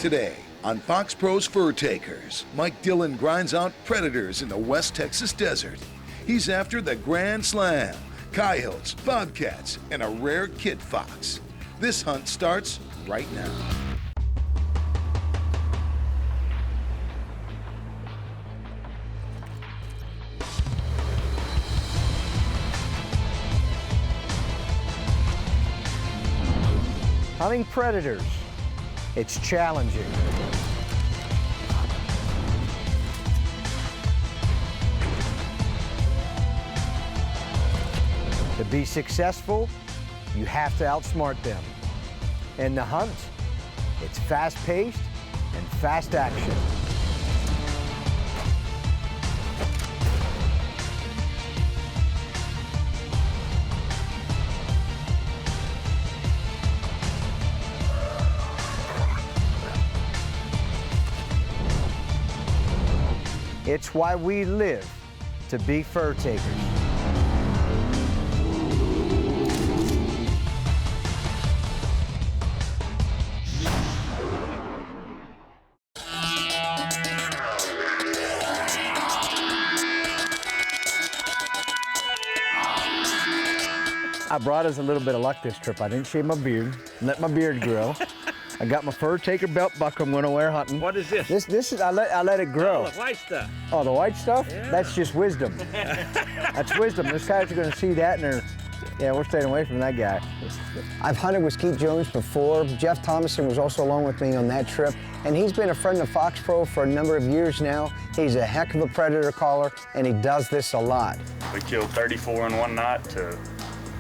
Today on Foxpro's Furtakers, Mike Dillon grinds out predators in the West Texas desert. He's after the Grand Slam, coyotes, bobcats, and a rare kid fox. This hunt starts right now. Hunting predators, it's challenging. To be successful, you have to outsmart them. In the hunt, it's fast-paced and fast action. It's why we live to be fur takers. I brought us a little bit of luck this trip. I didn't shave my beard, let my beard grow. I got my fur taker belt buckle I'm gonna wear hunting. What is this? This is, I let it grow. Oh, the white stuff. Oh, the white stuff? Yeah. That's just wisdom. That's wisdom. Those guys are gonna see that and they're, yeah, we're staying away from that guy. I've hunted with Skeet Jones before. Jeff Thomason was also along with me on that trip, and he's been a friend of Foxpro for a number of years now. He's a heck of a predator caller, and he does this a lot. We killed 34 in one night to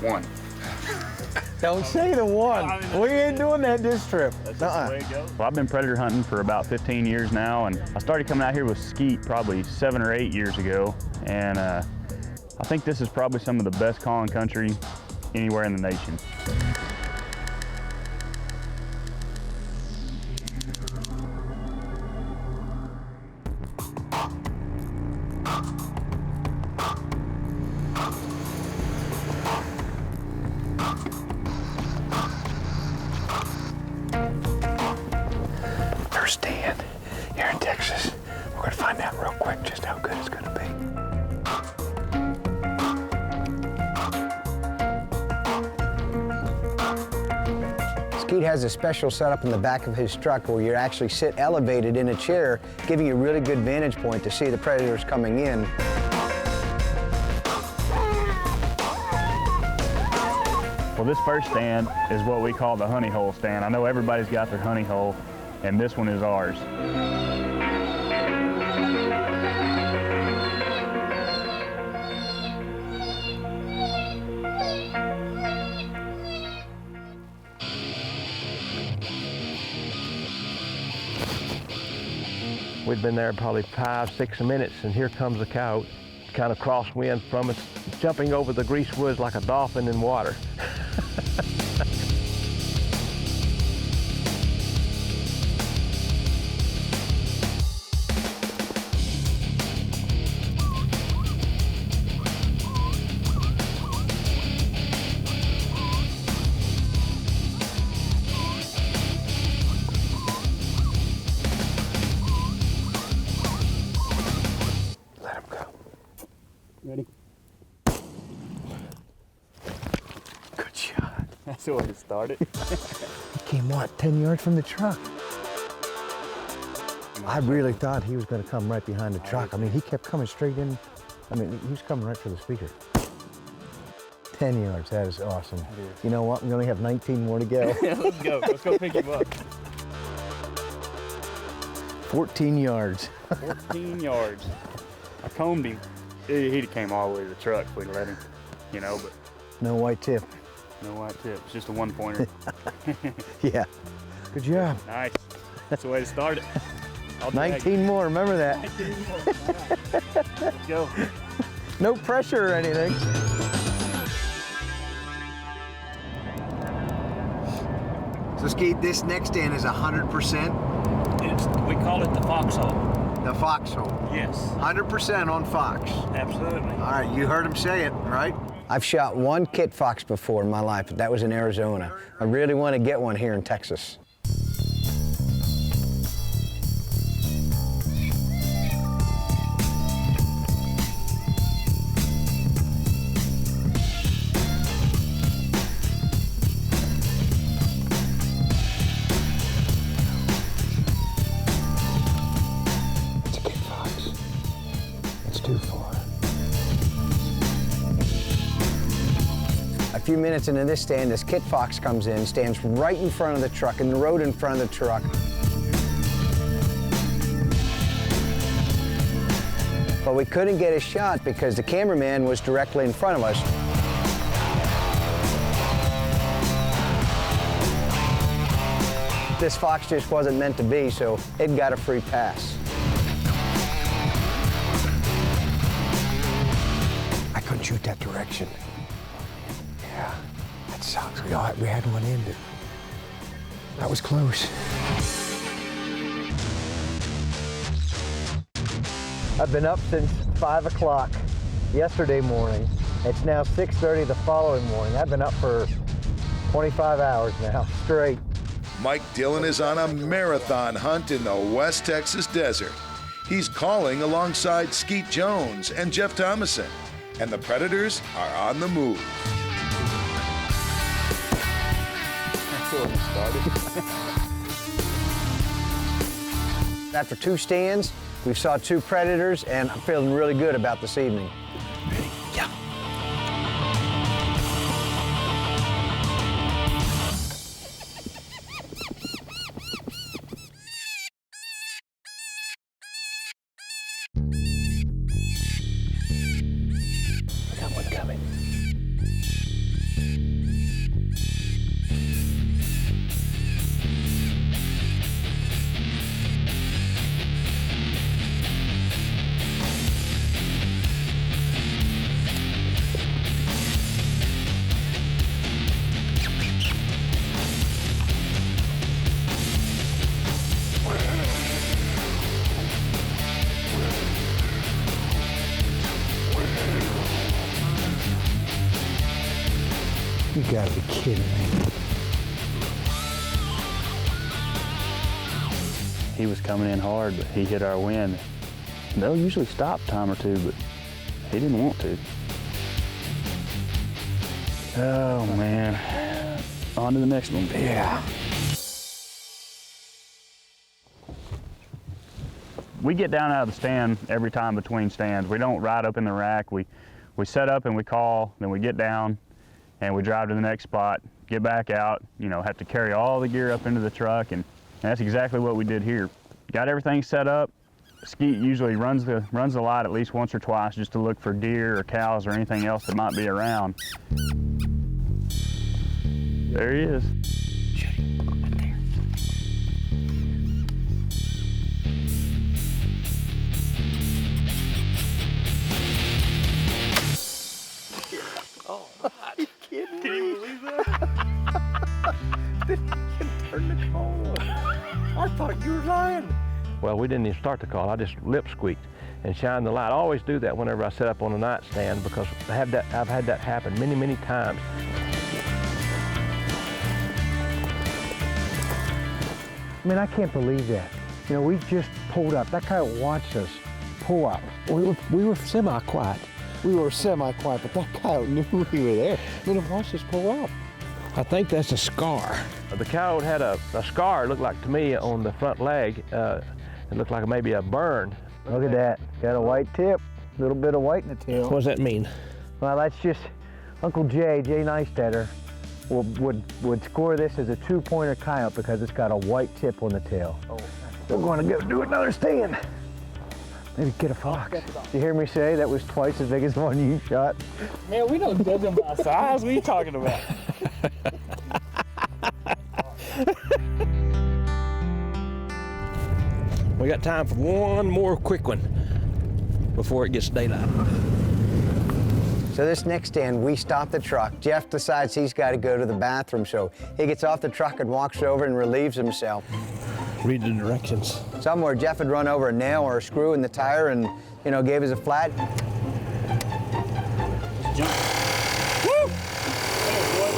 1. Don't say the one. We ain't doing that this trip. That's the way it goes. Well, I've been predator hunting for about 15 years now, and I started coming out here with Skeet probably 7 or 8 years ago, and I think this is probably some of the best calling country anywhere in the nation. First stand here in Texas. We're gonna find out real quick just how good it's gonna be. Skeet has a special setup in the back of his truck where you actually sit elevated in a chair, giving you a really good vantage point to see the predators coming in. Well, this first stand is what we call the honey hole stand. I know everybody's got their honey hole, and this one is ours. We'd been there probably 5-6 minutes, and here comes a coyote, kind of crosswind from us, jumping over the grease woods like a dolphin in water. Let him go. Ready? Good shot. That's the way it started. He came, what, 10 yards from the truck? I really thought he was going to come right behind the truck. I mean, he kept coming straight in. I mean, he was coming right for the speaker. 10 yards, that is awesome. You know what, we only have 19 more to go. Yeah, let's go. Let's go pick him up. 14 yards. 14 yards. I combed him. He'd have came all the way to the truck if we'd let him, you know, but No white tip. no white tip. It's just a one-pointer. Yeah. Good job. Nice. That's the way to start it. 19 more, remember that. 19 more. All right. Let's go. No pressure or anything. So Skeet, this next stand is 100%? We call it the foxhole. The foxhole. Yes. 100% on fox. Absolutely. All right, you heard him say it, right? I've shot one kit fox before in my life, but that was in Arizona. I really want to get one here in Texas. few minutes into this stand, this kit fox comes in, stands right in front of the truck, in the road in front of the truck. But we couldn't get a shot because the cameraman was directly in front of us. This fox just wasn't meant to be, so it got a free pass. I couldn't shoot that direction. Yeah, that sucks. We had one in, but that was close. I've been up since 5 o'clock yesterday morning. It's now 6:30 the following morning. I've been up for 25 hours now, straight. Mike Dillon is on a marathon hunt in the West Texas desert. He's calling alongside Skeet Jones and Jeff Thomason, and the Predators are on the move. After 2 stands, we saw 2 Predators, and I'm feeling really good about this evening. Yeah. I got one coming. You gotta be kidding me. He was coming in hard, but he hit our wind. They'll usually stop a time or two, but he didn't want to. Oh, man. On to the next one. Yeah. We get down out of the stand every time between stands. We don't ride up in the rack. We set up and we call, then we get down and we drive to the next spot, get back out, you know, have to carry all the gear up into the truck, and that's exactly what we did here. Got everything set up. Skeet usually runs the light at least once or twice just to look for deer or cows or anything else that might be around. There he is. I thought you were lying. Well, we didn't even start the call. I just lip squeaked and shined the light. I always do that whenever I set up on a nightstand because I've had that happen many, many times. I mean, I can't believe that. You know, we just pulled up. That coyote watched us pull up. We were semi-quiet. We were semi-quiet, but that coyote knew we were there. I mean, it watched us pull up. I think that's a scar. The coyote had a scar, it looked like to me, on the front leg. It looked like maybe a burn. Look at that. Got a white tip, a little bit of white in the tail. What does that mean? Well, that's just Uncle Jay Neistetter, would score this as a 2-pointer coyote because it's got a white tip on the tail. Oh, we're going to go do another stand. Maybe get a fox. You hear me say that was twice as big as the one you shot? Man, we don't judge them by size. What are you talking about? We got time for one more quick one before it gets daylight. So this next stand, we stop the truck. Jeff decides he's got to go to the bathroom, so he gets off the truck and walks over and relieves himself. Read the directions. Somewhere Jeff had run over a nail or a screw in the tire and, you know, gave us a flat. Woo!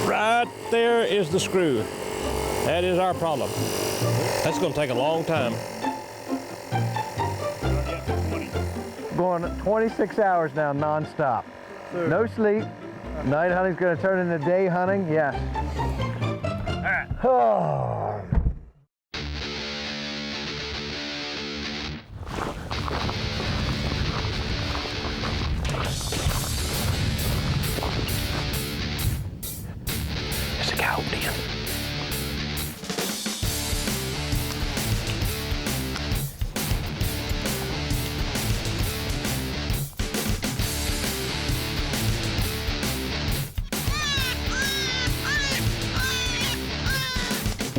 Right there is the screw. That is our problem. That's going to take a long time. Going 26 hours now, nonstop. No sleep. Night hunting's going to turn into day hunting. Yes. Oh.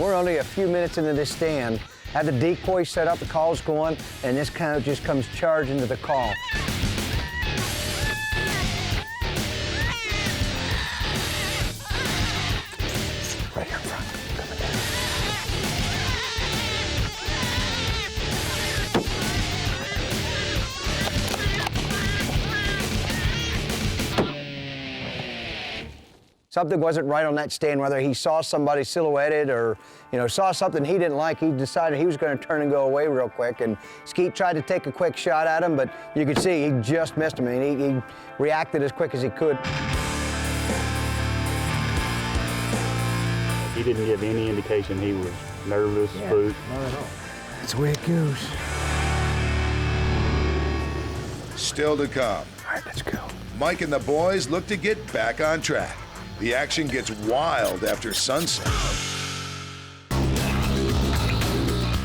we're only a few minutes into this stand. Have the decoy set up, the call's going, and this coyote just comes charging to the call. Right here in front, coming down. Something wasn't right on that stand, whether he saw somebody silhouetted or, saw something he didn't like. He decided he was going to turn and go away real quick. And Skeet tried to take a quick shot at him, but you could see he just missed him. And he reacted as quick as he could. He didn't give any indication he was nervous, spooked. Not at all. That's the way it goes. Still to come. All right, let's go. Mike and the boys look to get back on track. The action gets wild after sunset.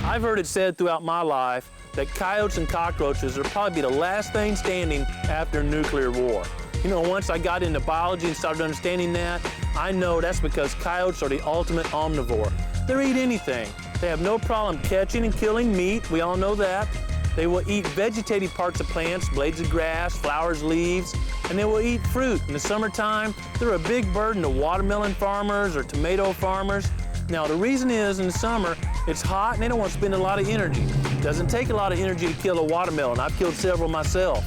I've heard it said throughout my life that coyotes and cockroaches are probably the last thing standing after a nuclear war. Once I got into biology and started understanding that, I know that's because coyotes are the ultimate omnivore. They'll eat anything. They have no problem catching and killing meat, we all know that. They will eat vegetative parts of plants, blades of grass, flowers, leaves, and they will eat fruit. In the summertime, they're a big burden to watermelon farmers or tomato farmers. Now, the reason is in the summer, it's hot and they don't want to spend a lot of energy. It doesn't take a lot of energy to kill a watermelon. I've killed several myself.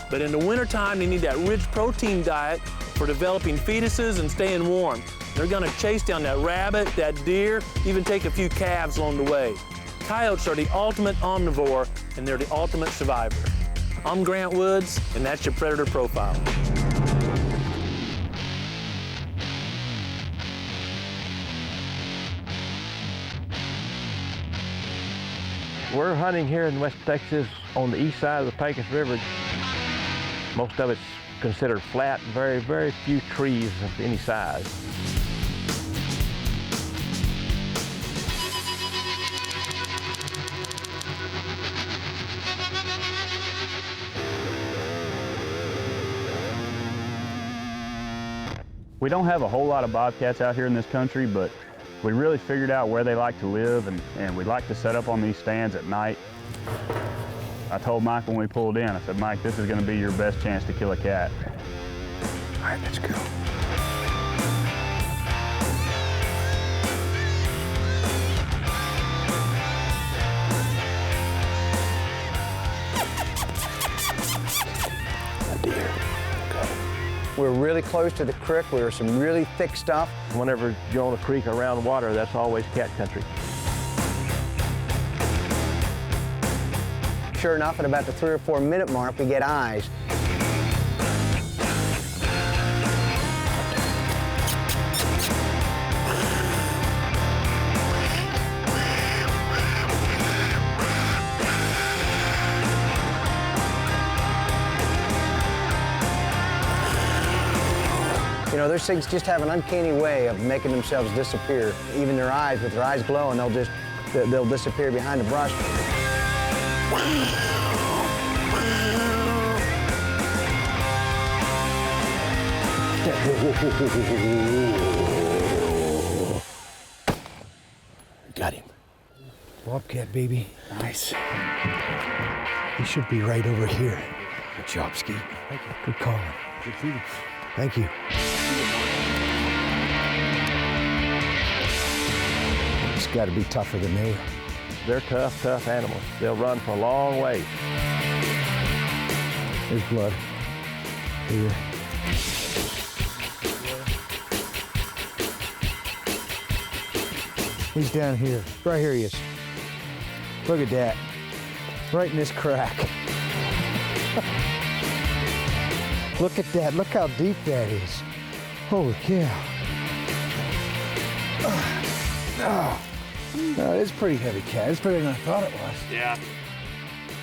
But in the wintertime, they need that rich protein diet for developing fetuses and staying warm. They're gonna chase down that rabbit, that deer, even take a few calves along the way. Coyotes are the ultimate omnivore, and they're the ultimate survivor. I'm Grant Woods, and that's your Predator Profile. We're hunting here in West Texas on the east side of the Pecos River. Most of it's considered flat, very, very few trees of any size. We don't have a whole lot of bobcats out here in this country, but we really figured out where they like to live, and we like to set up on these stands at night. I told Mike when we pulled in, I said, Mike, this is gonna be your best chance to kill a cat. All right, let's go. A deer. Okay. We're really close to the creek. There was some really thick stuff. Whenever you're on a creek around water, that's always cat country. Sure enough, at about the 3 or 4 minute mark, we get eyes. Those things just have an uncanny way of making themselves disappear. Even their eyes, with their eyes glowing, they'll disappear behind the brush. Got him. Bobcat, baby. Nice. He should be right over here. Good job, Skeet. Thank you. Good calling. Good shooting. Thank you. It's got to be tougher than they are. They're tough, tough animals. They'll run for a long way. There's blood. Here. He's down here. Right here he is. Look at that. Right in this crack. Look at that. Look how deep that is. Holy cow. Oh, it's a pretty heavy cat. It's bigger than I thought it was. Yeah.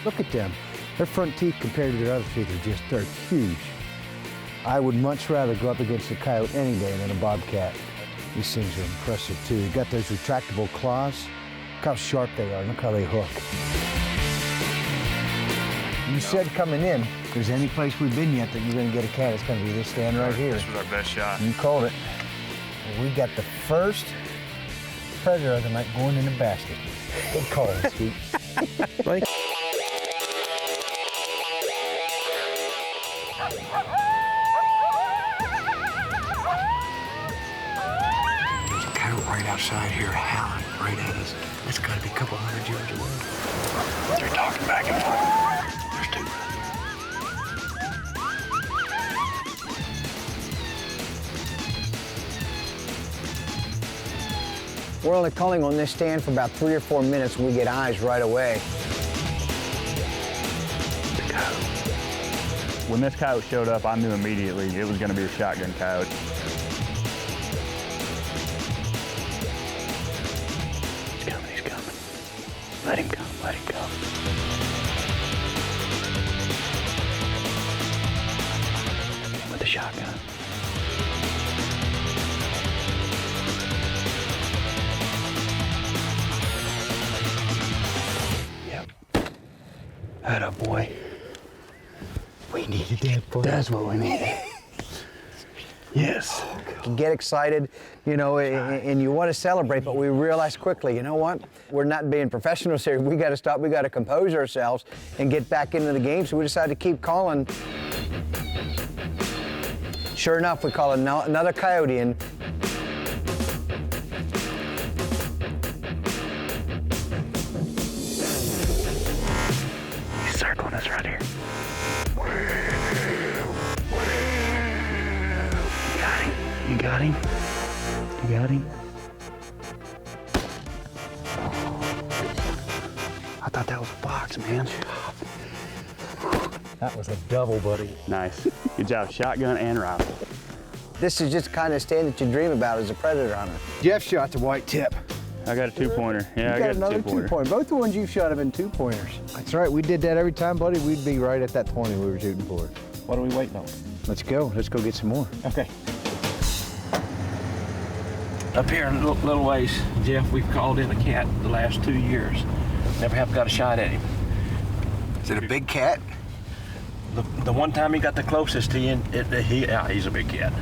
Look at them. Their front teeth compared to their other teeth they're huge. I would much rather go up against a coyote any day than a bobcat. These things are impressive too. You got those retractable claws. Look how sharp they are. Look how they hook. You said coming in, if there's any place we've been yet that you're going to get a cat, it's going to be this stand right here. This was our best shot. You called it. We got the first predator of the night going in the basket. Good call, Skeet. Like, There's a coyote right outside here howling right at us. It's got to be a couple hundred yards away. They're talking back and forth. There's two. We're only calling on this stand for about 3 or 4 minutes and we get eyes right away. When this coyote showed up, I knew immediately it was going to be a shotgun coyote. He's coming, he's coming. Let him come, let him come. With the shotgun. Yep. Atta boy. We needed that, boy. That's what we needed. Yes. You get excited, you know, and you want to celebrate, but we realize quickly, you know what? We're not being professionals here. We got to stop. We got to compose ourselves and get back into the game. So we decided to keep calling. Sure enough, we call another coyote in. He's circling us right here. You got him? You got him? I thought that was a fox, man. That was a double, buddy. Nice. Good job, shotgun and rifle. This is just the kind of stand that you dream about as a predator hunter. Jeff shot the white tip. I got a 2-pointer. Yeah, I You got a another 2-pointer. 2-pointer. Both the ones you've shot have been 2-pointers. That's right. We did that every time, buddy. We'd be right at that 20 we were shooting for. What are we waiting on? Let's go. Let's go get some more. Okay. up here in a little ways, Jeff, we've called in a cat the last 2 years. Never have got a shot at him. Is it a big cat? The one time he got the closest to you, he's a big cat.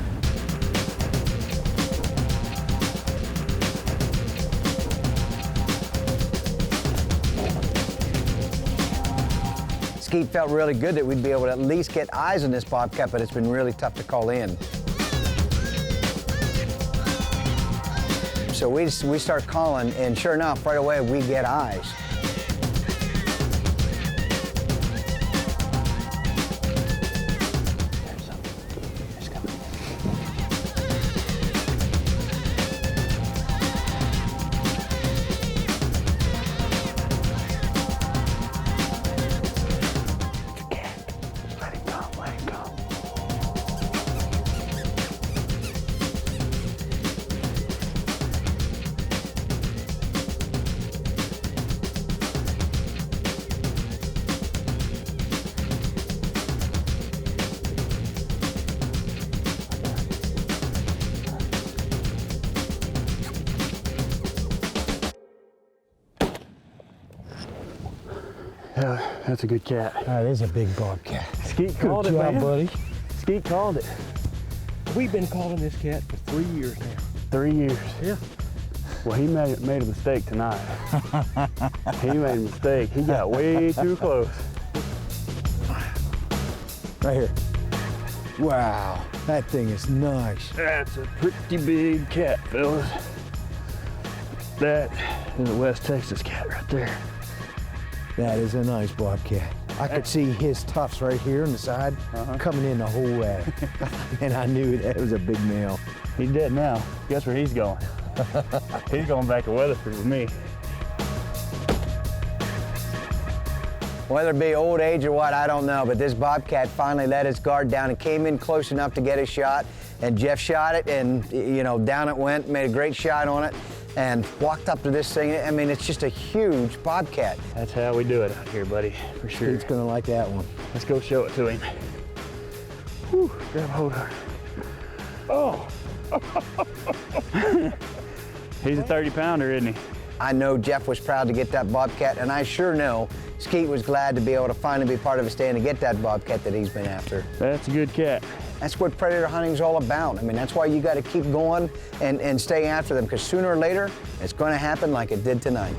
Skeet felt really good that we'd be able to at least get eyes on this bobcat, but it's been really tough to call in. So we start calling, and sure enough, right away we get eyes. Yeah, that's a good cat. That is a big bobcat. Skeet called it, Good job, man. buddy. Skeet called it. We've been calling this cat for 3 years now. 3 years. Yeah. Well, he made a mistake tonight. He made a mistake. He got way too close. Right here. Wow, that thing is nice. That's a pretty big cat, fellas. That is a West Texas cat right there. That is a nice bobcat. I could see his tufts right here on the side coming in the whole way. And I knew that was a big male. He's dead now. Guess where he's going? He's going back to Weatherford with me. Whether it be old age or what, I don't know, but this bobcat finally let his guard down and came in close enough to get his shot, and Jeff shot it, and you know, down it went, made a great shot on it, and walked up to this thing. I mean, it's just a huge bobcat. That's how we do it out here, buddy, for sure. He's gonna like that one. Let's go show it to him. Whew, grab hold of her. Oh! He's a 30-pounder, isn't he? I know Jeff was proud to get that bobcat, and I sure know Skeet was glad to be able to finally be part of a stand to get that bobcat that he's been after. That's a good cat. That's what predator hunting is all about. I mean, that's why you got to keep going and stay after them, because sooner or later, it's going to happen like it did tonight.